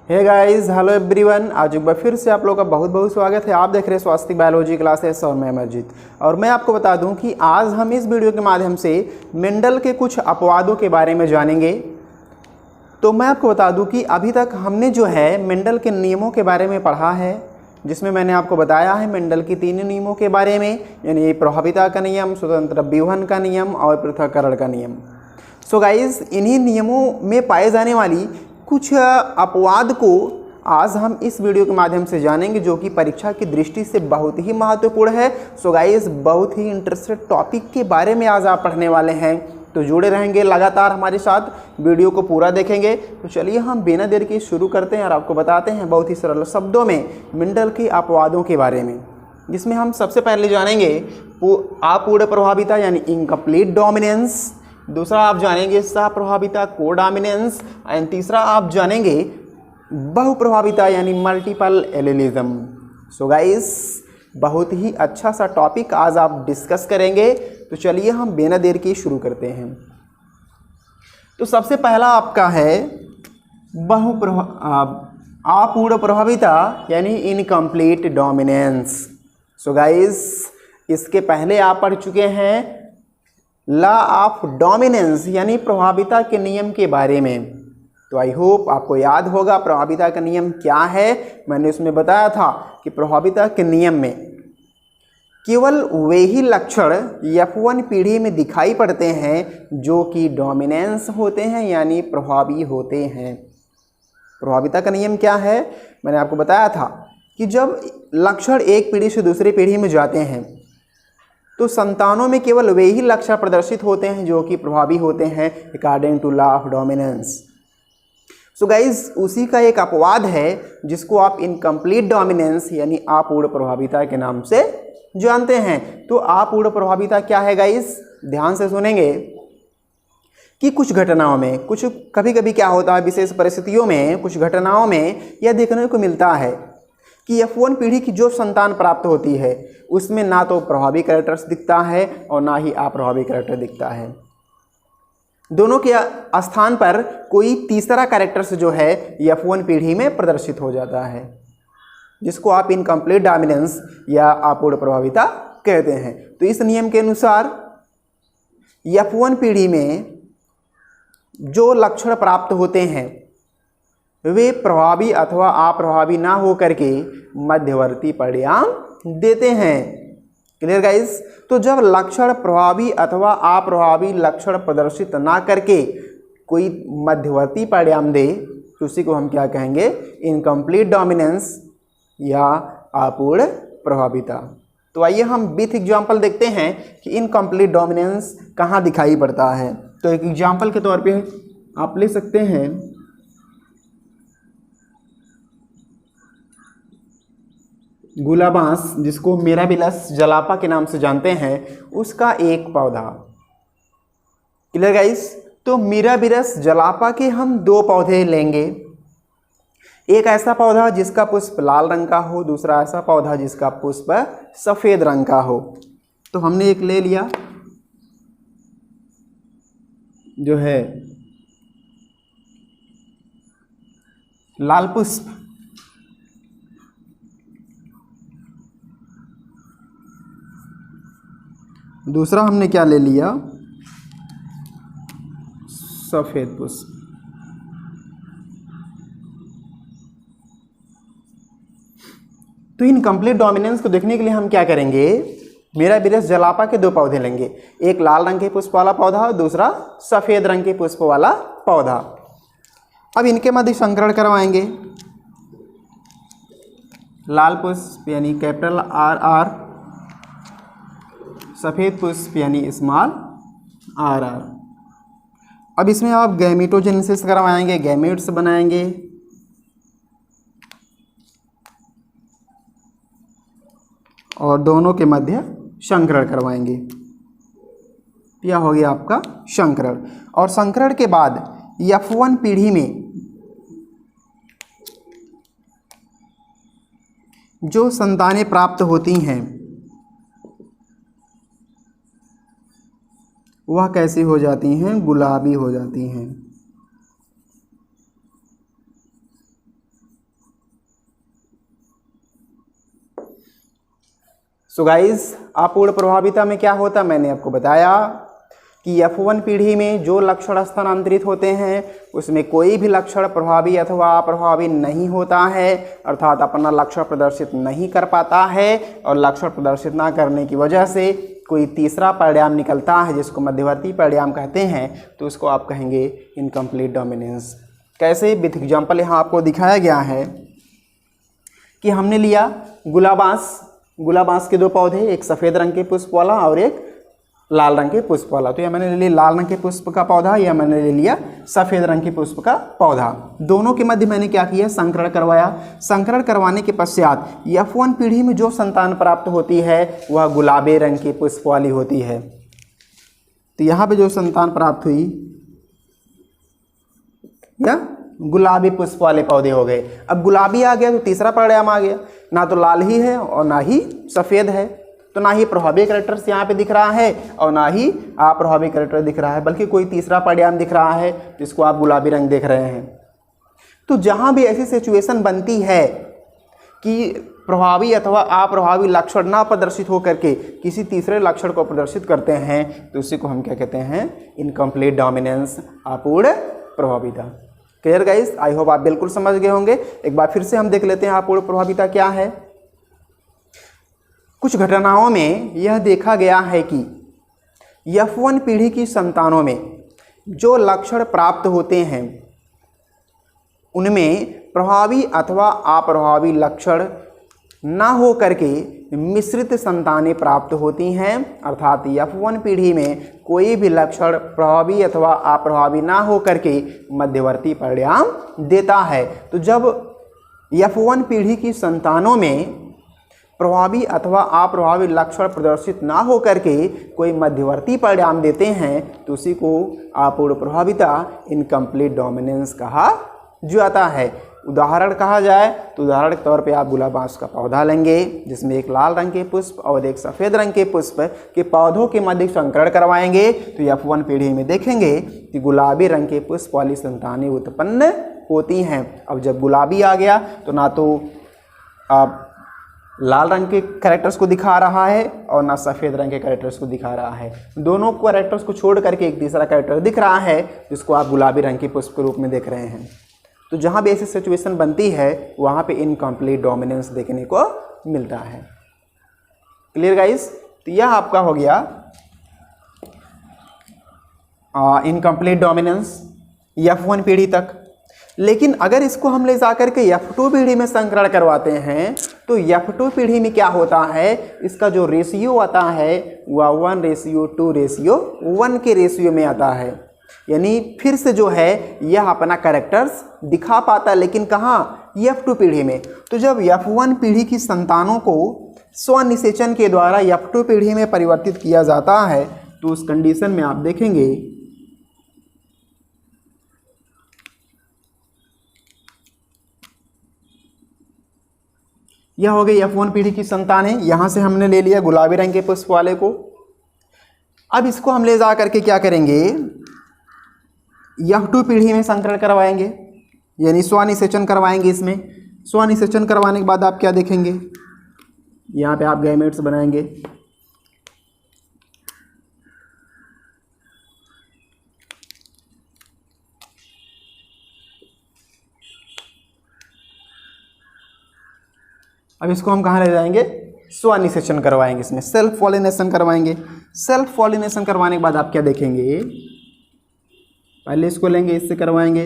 Hey guys, hello everyone. आज एक बार फिर से आप लोग का बहुत बहुत स्वागत है। आप देख रहे हैं स्वास्थ्य बायोलॉजी क्लासेस और मैं अमरजीत। और मैं आपको बता दूं कि आज हम इस वीडियो के माध्यम से मेंडल के कुछ अपवादों के बारे में जानेंगे। तो मैं आपको बता दूं कि अभी तक हमने जो है मेंडल के नियमों के बारे में पढ़ा है, जिसमें मैंने आपको बताया है मेंडल की 3 नियमों के बारे में, यानी प्रभाविता का नियम, स्वतंत्र विवहन का नियम और पृथक्करण का नियम। सो गाइस, इन्हीं नियमों में पाए जाने वाली कुछ अपवाद को आज हम इस वीडियो के माध्यम से जानेंगे, जो कि परीक्षा की दृष्टि से बहुत ही महत्वपूर्ण है। सो गाइस, बहुत ही इंटरेस्टेड टॉपिक के बारे में आज आप पढ़ने वाले हैं, तो जुड़े रहेंगे लगातार हमारे साथ, वीडियो को पूरा देखेंगे। तो चलिए हम बिना देर के शुरू करते हैं और आपको बताते हैं बहुत ही सरल शब्दों में मेंडल के अपवादों के बारे में, जिसमें हम सबसे पहले जानेंगे अपूर्ण प्रभाविता यानी इनकम्प्लीट डोमिनेंस। दूसरा आप जानेंगे सहप्रभाविता कोडोमिनेंस एंड तीसरा आप जानेंगे बहुप्रभाविता यानी मल्टीपल एलिलिज्म। सो गाइस, बहुत ही अच्छा सा टॉपिक आज आप डिस्कस करेंगे। तो चलिए हम बिना देर के शुरू करते हैं। तो सबसे पहला आपका है अपूर्ण प्रभाविता यानी इनकम्प्लीट डोमिनेंस। सो गाइस, इसके पहले आप पढ़ चुके हैं लॉ ऑफ डोमिनेंस यानी प्रभाविता के नियम के बारे में। तो आई होप आपको याद होगा प्रभाविता का नियम क्या है। मैंने उसमें बताया था कि प्रभाविता के नियम में केवल वे ही लक्षण F1 पीढ़ी में दिखाई पड़ते हैं जो कि डोमिनेंस होते हैं यानी प्रभावी होते हैं। प्रभाविता का नियम क्या है, मैंने आपको बताया था कि जब लक्षण एक पीढ़ी से दूसरी पीढ़ी में जाते हैं तो संतानों में केवल वे ही लक्षण प्रदर्शित होते हैं जो कि प्रभावी होते हैं according to law of dominance. So guys, उसी का एक अपवाद है जिसको आप इनकम्प्लीट डोमिनेंस यानी अपूर्ण प्रभाविता के नाम से जानते हैं। तो अपूर्ण प्रभाविता क्या है गाइज, ध्यान से सुनेंगे कि कुछ घटनाओं में, कुछ कभी कभी क्या होता है, विशेष परिस्थितियों में, कुछ घटनाओं में यह देखने को मिलता है कि F1 पीढ़ी की जो संतान प्राप्त होती है उसमें ना तो प्रभावी कैरेक्टर्स दिखता है और ना ही अप्रभावी कैरेक्टर दिखता है। दोनों के स्थान पर कोई तीसरा कैरेक्टर्स जो है F1 पीढ़ी में प्रदर्शित हो जाता है, जिसको आप इनकम्प्लीट डोमिनेंस या अपूर्ण प्रभाविता कहते हैं। तो इस नियम के अनुसार F1 पीढ़ी में जो लक्षण प्राप्त होते हैं वे प्रभावी अथवा अप्रभावी ना हो करके मध्यवर्ती परिणाम देते हैं। Clear guys? तो जब लक्षण प्रभावी अथवा अप्रभावी लक्षण प्रदर्शित ना करके कोई मध्यवर्ती परिणाम दे तो उसी को हम क्या कहेंगे, इनकम्प्लीट डोमिनेंस या अपूर्ण प्रभाविता। तो आइए हम विथ एग्जाम्पल देखते हैं कि इनकम्प्लीट डोमिनेंस कहाँ दिखाई पड़ता है। तो एक एग्जाम्पल के तौर पे आप ले सकते हैं गुलाबांस, जिसको मिराबिलस जलापा के नाम से जानते हैं, उसका एक पौधा। Clear guys? तो मिराबिलस जलापा के हम 2 पौधे लेंगे। एक ऐसा पौधा जिसका पुष्प लाल रंग का हो, दूसरा ऐसा पौधा जिसका पुष्प सफ़ेद रंग का हो। तो हमने एक ले लिया जो है लाल पुष्प, दूसरा हमने क्या ले लिया, सफ़ेद पुष्प। तो इनकम्प्लीट डोमिनेंस को देखने के लिए हम क्या करेंगे, मिराबिलस जलापा के 2 पौधे लेंगे, एक लाल रंग के पुष्प वाला पौधा और दूसरा सफ़ेद रंग के पुष्प वाला पौधा। अब इनके मध्य संकरण करवाएंगे। लाल पुष्प यानी कैपिटल RR, सफ़ेद पुष्प यानी स्मॉल RR। अब इसमें आप गैमेटोजेनेसिस करवाएंगे, गैमेट्स बनाएंगे। और दोनों के मध्य संकरण करवाएंगे। यह हो गया आपका संकरण। और संकरण के बाद F1 पीढ़ी में जो संतानें प्राप्त होती हैं वह कैसी हो जाती हैं, गुलाबी हो जाती हैं। सो गाइस अपूर्ण प्रभाविता में क्या होता, मैंने आपको बताया कि F1 पीढ़ी में जो लक्षण स्थानांतरित होते हैं उसमें कोई भी लक्षण प्रभावी अथवा अप्रभावी नहीं होता है, अर्थात अपना लक्षण प्रदर्शित नहीं कर पाता है, और लक्षण प्रदर्शित ना करने की वजह से कोई तीसरा परिणाम निकलता है जिसको मध्यवर्ती परिणाम कहते हैं, तो उसको आप कहेंगे इनकम्प्लीट डोमिनेंस। कैसे, विथ एग्जाम्पल यहाँ आपको दिखाया गया है कि हमने लिया गुलाबांस के दो पौधे, एक सफ़ेद रंग के पुष्प वाला और एक लाल रंग के पुष्प वाला। तो यह मैंने ले लिया लाल रंग के पुष्प का पौधा, यह मैंने ले लिया सफ़ेद रंग के पुष्प का पौधा। दोनों के मध्य मैंने क्या किया, संकरण करवाया। संकरण करवाने के पश्चात F1 पीढ़ी में जो संतान प्राप्त होती है वह गुलाबी रंग के पुष्प वाली होती है। तो यहाँ पे जो संतान प्राप्त हुई या गुलाबी पुष्प वाले पौधे हो गए। अब गुलाबी आ गया तो तीसरा परिणाम आ गया, ना तो लाल ही है और ना ही सफ़ेद है, तो ना ही प्रभावी कैरेक्टर्स यहाँ पे दिख रहा है और ना ही अप्रभावी कैरेक्टर दिख रहा है, बल्कि कोई तीसरा परिणाम दिख रहा है जिसको आप गुलाबी रंग देख रहे हैं। तो जहाँ भी ऐसी सिचुएशन बनती है कि प्रभावी अथवा अप्रभावी लक्षण ना प्रदर्शित हो करके किसी तीसरे लक्षण को प्रदर्शित करते हैं तो उसी को हम क्या कहते हैं, इनकम्प्लीट डोमिनेंस, अपूर्ण प्रभाविता। क्लियर गाइस, आई होप आप बिल्कुल समझ गए होंगे। एक बार फिर से हम देख लेते हैं अपूर्ण प्रभाविता क्या है। कुछ घटनाओं में यह देखा गया है कि F1 पीढ़ी की संतानों में जो लक्षण प्राप्त होते हैं उनमें प्रभावी अथवा अप्रभावी लक्षण ना हो करके मिश्रित संतानें प्राप्त होती हैं, अर्थात F1 पीढ़ी में कोई भी लक्षण प्रभावी अथवा अप्रभावी ना हो करके मध्यवर्ती परिणाम देता है। तो जब F1 पीढ़ी की संतानों में प्रभावी अथवा अप्रभावी लक्षण प्रदर्शित ना हो करके कोई मध्यवर्ती परिणाम देते हैं तो उसी को अपूर्ण प्रभाविता, इनकम्प्लीट डोमिनेंस कहा जाता है। उदाहरण कहा जाए तो उदाहरण के तौर पे आप गुलाबांस का पौधा लेंगे जिसमें एक लाल रंग के पुष्प और एक सफ़ेद रंग के पुष्प के पौधों के मध्य संकरण करवाएंगे तो F1 पीढ़ी में देखेंगे कि गुलाबी रंग के पुष्प वाली संतानें उत्पन्न होती हैं। अब जब गुलाबी आ गया तो ना तो आप लाल रंग के कैरेक्टर्स को दिखा रहा है और ना सफ़ेद रंग के कैरेक्टर्स को दिखा रहा है, दोनों कैरेक्टर्स को छोड़ करके एक तीसरा कैरेक्टर दिख रहा है जिसको आप गुलाबी रंग के पुष्प के रूप में देख रहे हैं। तो जहाँ भी ऐसी सिचुएशन बनती है वहाँ पे इनकम्प्लीट डोमिनेंस देखने को मिलता है। क्लियर गाइस, तो यह आपका हो गया इनकम्प्लीट डोमिनेंस F1 पीढ़ी तक। लेकिन अगर इसको हम ले जा करके F2 पीढ़ी में संकरण करवाते हैं तो F2 पीढ़ी में क्या होता है, इसका जो रेशियो आता है वह 1:2:1 के रेशियो में आता है। यानी फिर से जो है यह अपना कैरेक्टर्स दिखा पाता है, लेकिन कहाँ, F2 पीढ़ी में। तो जब F1 पीढ़ी की संतानों को स्वनिषेचन के द्वारा F2 पीढ़ी में परिवर्तित किया जाता है तो उस कंडीशन में आप देखेंगे यह हो गई F1 पीढ़ी की संतानें। यहाँ से हमने ले लिया गुलाबी रंग के पुष्प वाले को। अब इसको हम ले जा करके क्या करेंगे, F2 पीढ़ी में संकरण करवाएंगे, यानी स्वनिषेचन करवाएंगे। इसमें स्वनिषेचन करवाने के बाद आप क्या देखेंगे, यहाँ पे आप गैमेट्स बनाएंगे। अब इसको हम कहाँ ले जाएंगे, स्वनिषेचन करवाएंगे, इसमें सेल्फ पॉलिनेशन करवाएंगे। सेल्फ पॉलिनेशन करवाने के बाद आप क्या देखेंगे, पहले इसको लेंगे, इससे करवाएंगे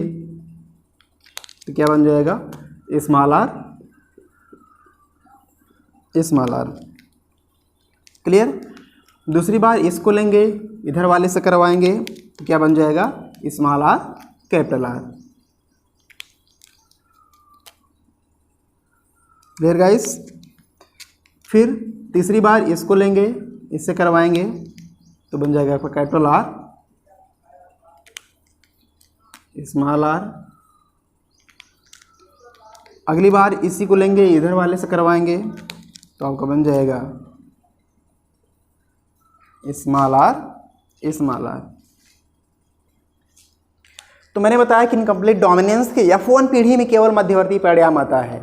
तो क्या बन जाएगा, स्मॉल आर। क्लियर। दूसरी बार इसको लेंगे, इधर वाले से करवाएंगे तो क्या बन जाएगा, small are capital R. Clear guys. फिर तीसरी बार इसको लेंगे, इससे करवाएंगे तो बन जाएगा आपका कैपिटल आर, स्मॉल आर। अगली बार इसी को लेंगे, इधर वाले से करवाएंगे तो आपका बन जाएगा स्मॉल आर। तो मैंने बताया कि इनकम्प्लीट डोमिनेंस के F1 पीढ़ी में केवल मध्यवर्ती परिणाम आता है।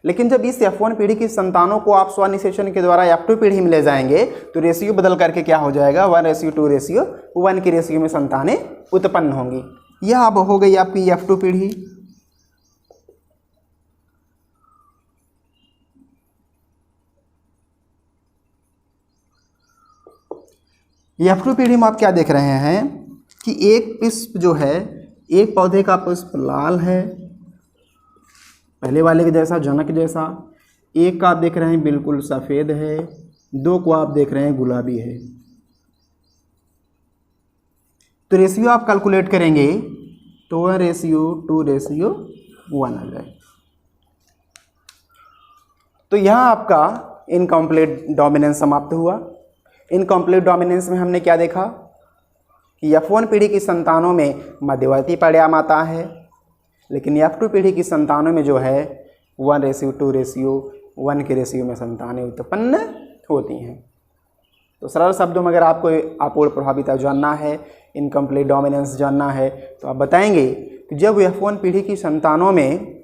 लेकिन जब इस F1 पीढ़ी की संतानों को आप स्वनिषेचन के द्वारा F2 पीढ़ी में ले जाएंगे तो रेशियो बदल करके क्या हो जाएगा, 1:2:1 की रेशियो में संतानें उत्पन्न होंगी। यह अब हो गई आपकी F2 पीढ़ी। F2 पीढ़ी में आप क्या देख रहे हैं कि एक पुष्प जो है, एक पौधे का पुष्प लाल है पहले वाले के जैसा, जनक जैसा। एक का आप देख रहे हैं बिल्कुल सफ़ेद है, दो को आप देख रहे हैं गुलाबी है। तो रेशियो आप कैलकुलेट करेंगे तो 1:2:1 आ जाए। तो यहाँ आपका इनकम्प्लीट डोमिनेंस समाप्त हुआ। इनकम्प्लीट डोमिनेंस में हमने क्या देखा कि F1 पीढ़ी की संतानों में मध्यवर्ती परिणाम आता है, लेकिन F2 पीढ़ी की संतानों में जो है 1:2:1 के रेशियो में संतानें उत्पन्न होती हैं। तो सरल शब्दों में अगर आपको आपूर्ण प्रभाविता जानना है, इनकम्प्लीट डोमिनेंस जानना है, तो आप बताएंगे कि जब F1 पीढ़ी की संतानों में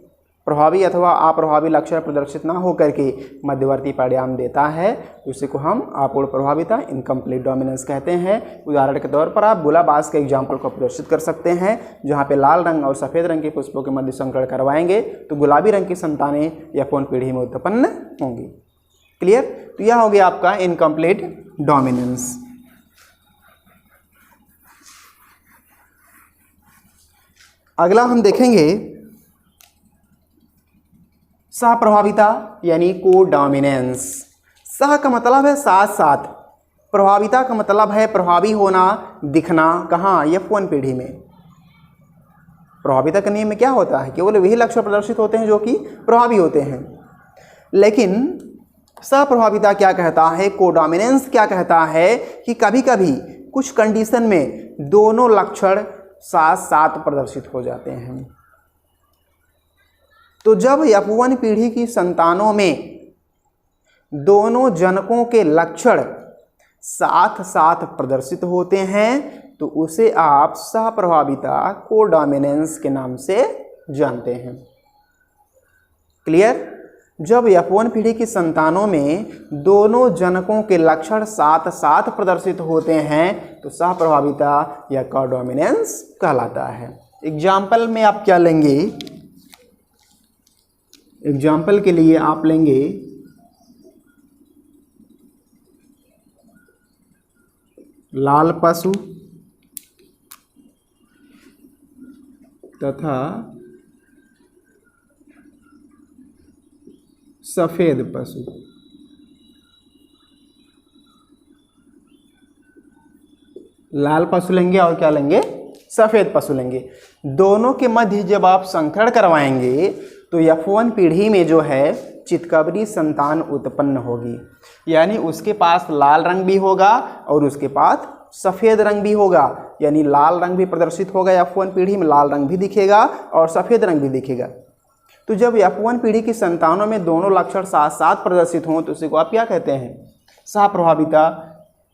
प्रभावी अथवा अप्रभावी लक्षण प्रदर्शित ना होकर के मध्यवर्ती परिणाम देता है तो उसी को हम अपूर्ण प्रभाविता, इनकम्प्लीट डोमिनेंस कहते हैं। उदाहरण के तौर पर आप गुलाबास के एग्जाम्पल को प्रदर्शित कर सकते हैं, जहाँ पे लाल रंग और सफ़ेद रंग के पुष्पों के मध्य संकरण करवाएंगे तो गुलाबी रंग की संतानें F1 पीढ़ी में उत्पन्न होंगी। क्लियर? तो यह हो गया आपका इनकम्प्लीट डोमिनेंस। अगला हम देखेंगे सहप्रभाविता यानी कोडोमिनेंस। सह का मतलब है साथ साथ, प्रभाविता का मतलब है प्रभावी होना, दिखना। कहाँ? F1 पीढ़ी में। प्रभाविता के नियम में क्या होता है, केवल वही लक्षण प्रदर्शित होते हैं जो कि प्रभावी होते हैं। लेकिन सहप्रभाविता क्या कहता है, कोडोमिनेंस क्या कहता है कि कभी कभी कुछ कंडीशन में दोनों लक्षण साथ साथ प्रदर्शित हो जाते हैं। तो जब F1 पीढ़ी की संतानों में दोनों जनकों के लक्षण साथ साथ प्रदर्शित होते हैं तो उसे आप सहप्रभाविता, कोडोमिनेंस के नाम से जानते हैं। क्लियर? जब F1 पीढ़ी की संतानों में दोनों जनकों के लक्षण साथ साथ प्रदर्शित होते हैं तो सहप्रभाविता या कोडोमिनेंस कहलाता है। एग्जाम्पल में आप क्या लेंगे? एग्जाम्पल के लिए आप लेंगे लाल पशु तथा सफेद पशु। लाल पशु लेंगे और क्या लेंगे? सफेद पशु लेंगे। दोनों के मध्य जब आप संकरण करवाएंगे तो F1 पीढ़ी में जो है चितकबरी संतान उत्पन्न होगी, यानी उसके पास लाल रंग भी होगा और उसके पास सफ़ेद रंग भी होगा, यानी लाल रंग भी प्रदर्शित होगा F1 पीढ़ी में, लाल रंग भी दिखेगा और सफ़ेद रंग भी दिखेगा। तो जब F1 पीढ़ी की संतानों में दोनों लक्षण साथ साथ प्रदर्शित हों तो उसी को आप क्या कहते हैं? सहप्रभाविता,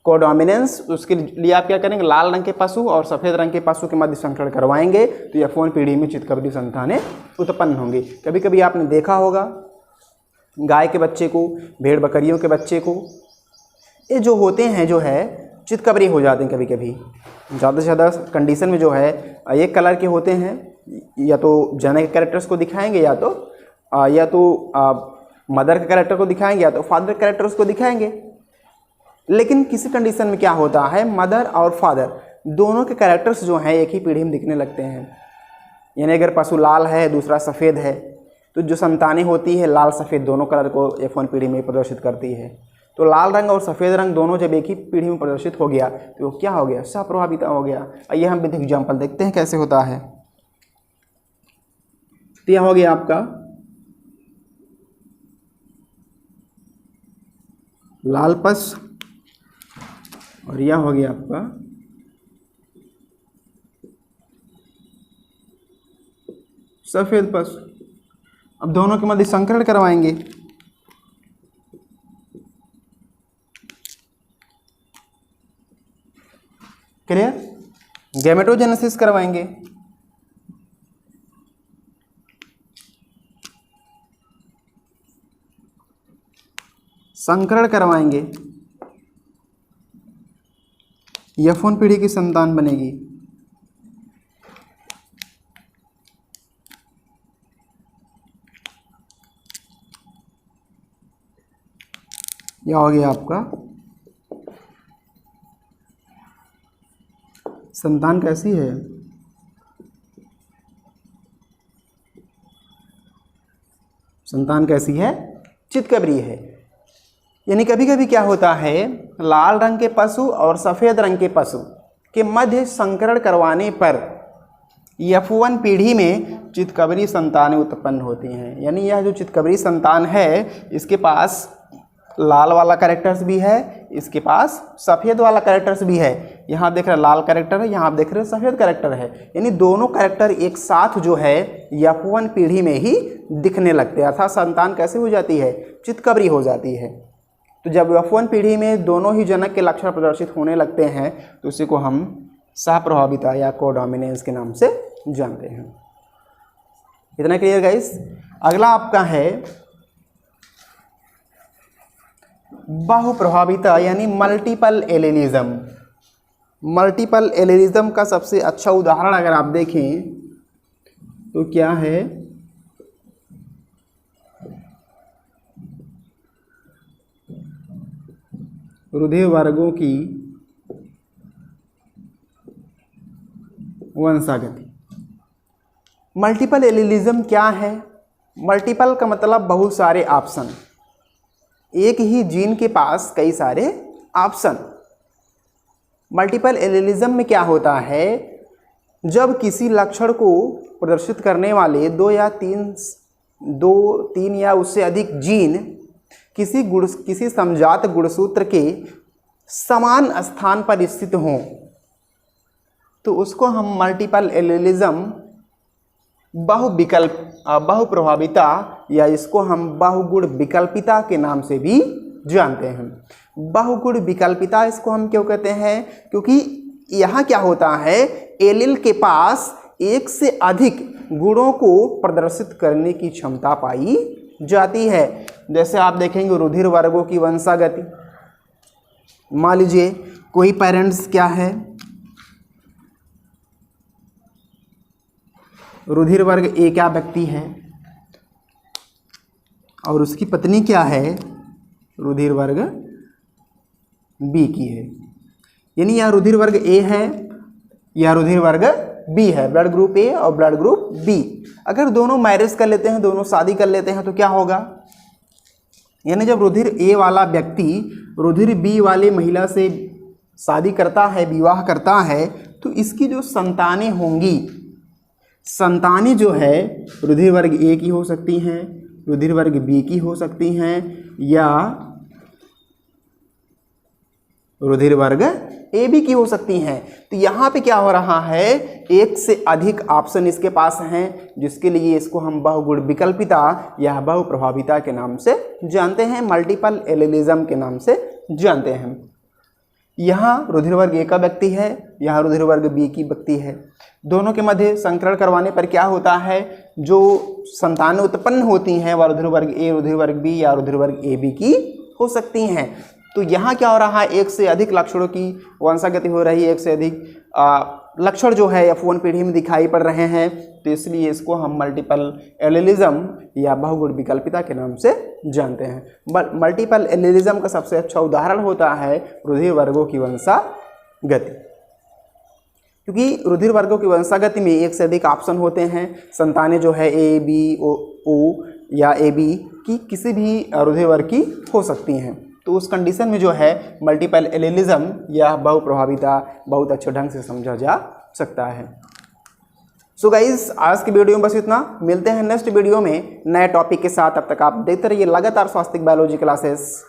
कोडोमिनेंस। उसके लिए आप क्या करेंगे? लाल रंग के पशु और सफ़ेद रंग के पशु के मध्य संकरण करवाएंगे तो F1 पीढ़ी में चितकबरी संतानें उत्पन्न होंगी। कभी कभी आपने देखा होगा गाय के बच्चे को, भेड़ बकरियों के बच्चे को, ये जो होते हैं जो है चितकबरी हो जाते हैं। कभी कभी ज़्यादा से ज़्यादा कंडीशन में जो है एक कलर के होते हैं, या तो जनक के कैरेक्टर्स को दिखाएंगे या तो मदर के कैरेक्टर को दिखाएंगे या तो फादर के कैरेक्टर्स को दिखाएंगे। लेकिन किसी कंडीशन में क्या होता है, मदर और फादर दोनों के कैरेक्टर्स जो हैं एक ही पीढ़ी में दिखने लगते हैं। यानी अगर पशु लाल है दूसरा सफ़ेद है तो जो संतानें होती है लाल सफ़ेद दोनों कलर को F1 पीढ़ी में प्रदर्शित करती है। तो लाल रंग और सफ़ेद रंग दोनों जब एक ही पीढ़ी में प्रदर्शित हो गया तो वो क्या हो गया? सहप्रभाविता हो गया। आइए हम विधिक एग्जाम्पल देखते हैं कैसे होता है। तो यह हो गया आपका लाल पशु और यह हो गया आपका सफ़ेद पशु। अब दोनों के मध्य संकरण करवाएंगे। क्लियर? गैमेटोजेनेसिस करवाएंगे। संकरण करवाएंगे, F1 पीढ़ी की संतान बनेगी। यह हो गया आपका संतान कैसी है, संतान कैसी है, चितकबरी है। यानी कभी कभी क्या होता है, लाल रंग के पशु और सफ़ेद रंग के पशु के मध्य संकरण करवाने पर F1 पीढ़ी में चितकबरी संतानें उत्पन्न होती हैं। यानी यह जो चितकबरी संतान है, इसके पास लाल वाला कैरेक्टर्स भी है, इसके पास सफ़ेद वाला कैरेक्टर्स भी है। यहाँ आप देख रहे हैं लाल कैरेक्टर है, यहाँ आप देख रहे हैं सफ़ेद कैरेक्टर है। यानी दोनों कैरेक्टर एक साथ जो है F1 पीढ़ी में ही दिखने लगते हैं, अर्थात संतान कैसे हो जाती है, चितकबरी हो जाती है। तो जब F1 पीढ़ी में दोनों ही जनक के लक्षण प्रदर्शित होने लगते हैं तो उसी को हम सहप्रभाविता या कोडोमिनेंस के नाम से जानते हैं। इतना क्लियर गाइस। अगला आपका है बहुप्रभाविता यानी मल्टीपल एलेलिज्म। मल्टीपल एलेलिज्म का सबसे अच्छा उदाहरण अगर आप देखें तो क्या है, रुधिर वर्गों की वंशागति। मल्टीपल एलेलिज्म क्या है? मल्टीपल का मतलब बहुत सारे ऑप्शन, एक ही जीन के पास कई सारे ऑप्शन। मल्टीपल एलेलिज्म में क्या होता है, जब किसी लक्षण को प्रदर्शित करने वाले दो तीन या उससे अधिक जीन किसी समजात गुणसूत्र के समान स्थान पर स्थित हों तो उसको हम मल्टीपल एलेलिज्म बहुप्रभाविता या इसको हम बहुगुण विकल्पिता के नाम से भी जानते हैं। बहुगुण विकल्पिता इसको हम क्यों कहते हैं? क्योंकि यहाँ क्या होता है, एलील के पास एक से अधिक गुणों को प्रदर्शित करने की क्षमता पाई जाती है। जैसे आप देखेंगे रुधिर वर्गों की वंशागति। मान लीजिए कोई पेरेंट्स क्या है, रुधिर वर्ग ए क्या व्यक्ति है और उसकी पत्नी क्या है, रुधिर वर्ग बी की है। यानी यह रुधिर वर्ग ए है, यह रुधिर वर्ग बी है, ब्लड ग्रुप ए और ब्लड ग्रुप बी। अगर दोनों मैरिज कर लेते हैं, दोनों शादी कर लेते हैं तो क्या होगा, यानी जब रुधिर ए वाला व्यक्ति रुधिर बी वाली महिला से शादी करता है, विवाह करता है, तो इसकी जो संतानें होंगी, संतानें जो है रुधिर वर्ग ए की हो सकती हैं, रुधिर वर्ग बी की हो सकती हैं या रुधिर वर्ग ए बी की हो सकती हैं। तो यहाँ पे क्या हो रहा है, एक से अधिक ऑप्शन इसके पास हैं, जिसके लिए इसको हम बहुगुण विकल्पिता या बहुप्रभाविता के नाम से जानते हैं, मल्टीपल एलेलिज्म के नाम से जानते हैं। यहाँ रुधिर वर्ग ए का व्यक्ति है, यहाँ रुधिर वर्ग बी की व्यक्ति है। दोनों के मध्य संकरण करवाने पर क्या होता है, जो संतानें उत्पन्न होती हैं वह रुधिर वर्ग ए, रुधिर वर्ग बी या रुधिर वर्ग ए बी की हो सकती हैं। तो यहाँ क्या हो रहा है, एक से अधिक लक्षणों की वंशागति हो रही है, एक से अधिक लक्षण जो है F1 पीढ़ी में दिखाई पड़ रहे हैं। तो इसलिए इसको हम मल्टीपल एलेलिज्म या बहुगुण विकल्पिता के नाम से जानते हैं। मल्टीपल एलेलिज्म का सबसे अच्छा उदाहरण होता है रुधिर वर्गों की वंशागति, क्योंकि रुधिर वर्गों की वंशागति में एक से अधिक ऑप्शन होते हैं। संतानें जो है ए बी ओ या ए बी की किसी भी रुधिर वर्ग की हो सकती हैं। तो उस कंडीशन में जो है मल्टीपल एलेलिज्म या बहुप्रभाविता बहुत अच्छे ढंग से समझा जा सकता है। सो गाइज आज की वीडियो में बस इतना, मिलते हैं नेक्स्ट वीडियो में नए टॉपिक के साथ। अब तक आप देखते रहिए लगातार स्वास्थ्य बायोलॉजी क्लासेस।